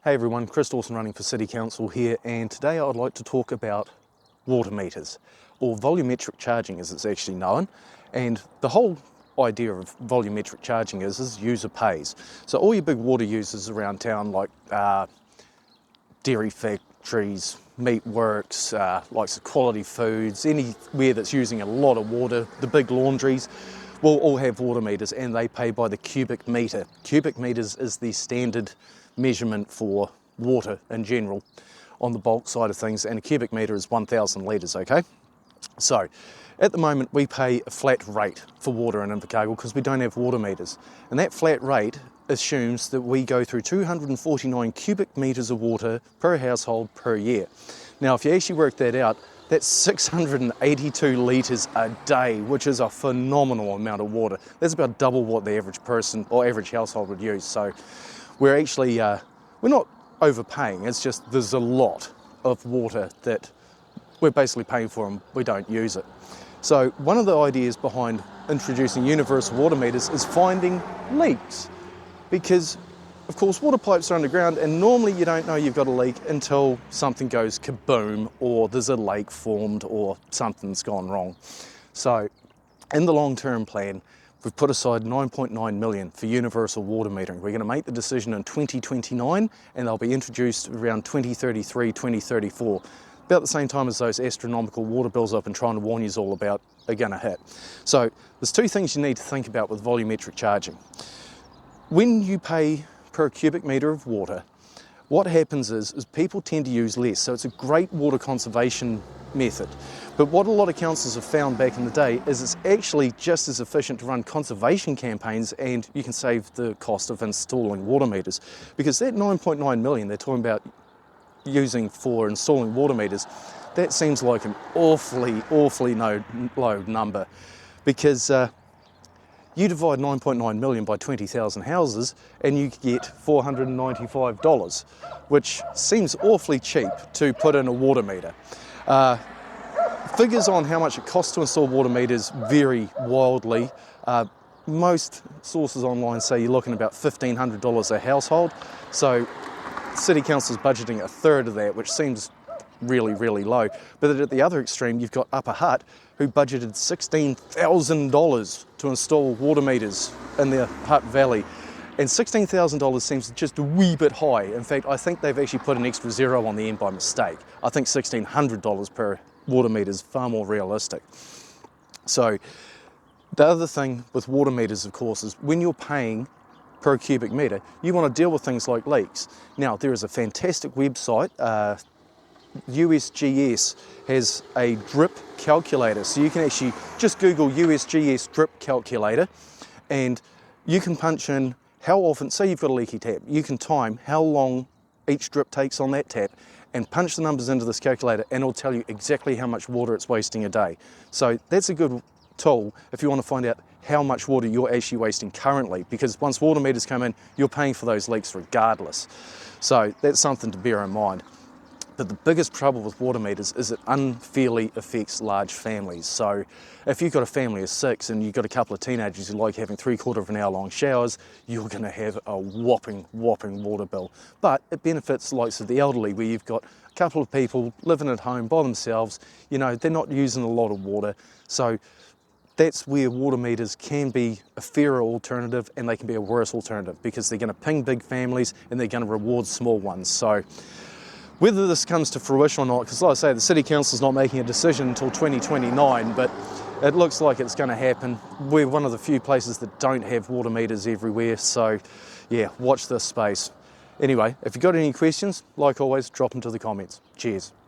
Hey everyone, Chris Dawson running for City Council here, and today I'd like to talk about water meters, or volumetric charging as it's actually known. And the whole idea of volumetric charging is user pays. So all your big water users around town, like dairy factories, meat works, likes of Quality Foods, anywhere that's using a lot of water, the big laundries, will all have water meters, and they pay by the cubic meter. Cubic meters is the standard measurement for water in general on the bulk side of things, and a cubic meter is 1,000 litres, okay? So at the moment we pay a flat rate for water in Invercargill because we don't have water meters, and that flat rate assumes that we go through 249 cubic metres of water per household per year. Now if you actually work that out, that's 682 litres a day, which is a phenomenal amount of water. That's about double what the average person or average household would use. So we're actually, we're not overpaying, it's just there's a lot of water that we're basically paying for and we don't use it. So one of the ideas behind introducing universal water meters is finding leaks, because of course water pipes are underground and normally you don't know you've got a leak until something goes kaboom, or there's a lake formed or something's gone wrong. So in the long-term plan, we've put aside 9.9 million for universal water metering. We're going to make the decision in 2029 and they'll be introduced around 2033, 2034. About the same time as those astronomical water bills I've been trying to warn you all about are going to hit. So there's two things you need to think about with volumetric charging. When you pay per cubic metre of water, what happens is people tend to use less. So it's a great water conservation method. But what a lot of councils have found back in the day is it's actually just as efficient to run conservation campaigns, and you can save the cost of installing water meters. Because that 9.9 million they're talking about using for installing water meters, that seems like an awfully low number. Because you divide 9.9 million by 20,000 houses and you get $495, which seems awfully cheap to put in a water meter. Figures on how much it costs to install water meters vary wildly. Most sources online say you're looking at about $1,500 a household. So City Council's budgeting a third of that, which seems really low. But at the other extreme, you've got Upper Hutt, who budgeted $16,000 to install water meters in the Hutt Valley. And $16,000 seems just a wee bit high. In fact, I think they've actually put an extra zero on the end by mistake. I think $1,600 per water meter is far more realistic. So the other thing with water meters, of course, is when you're paying per cubic meter, you want to deal with things like leaks. Now, there is a fantastic website, USGS has a drip calculator, so you can actually just Google USGS drip calculator and you can punch in how often, say you've got a leaky tap, you can time how long each drip takes on that tap and punch the numbers into this calculator and it'll tell you exactly how much water it's wasting a day. So that's a good tool if you want to find out how much water you're actually wasting currently, because once water meters come in, you're paying for those leaks regardless. So that's something to bear in mind. But the biggest trouble with water meters is it unfairly affects large families. So if you've got a family of 6 and you've got a couple of teenagers who like having 3/4 of an hour long showers, you're going to have a whopping water bill. But it benefits the likes of the elderly, where you've got a couple of people living at home by themselves, you know, they're not using a lot of water. So that's where water meters can be a fairer alternative, and they can be a worse alternative because they're going to ping big families and they're going to reward small ones. So whether this comes to fruition or not, because like I say, the City Council's not making a decision until 2029, but it looks like it's going to happen. We're one of the few places that don't have water meters everywhere, so yeah, watch this space. Anyway, if you've got any questions, like always, drop them to the comments. Cheers.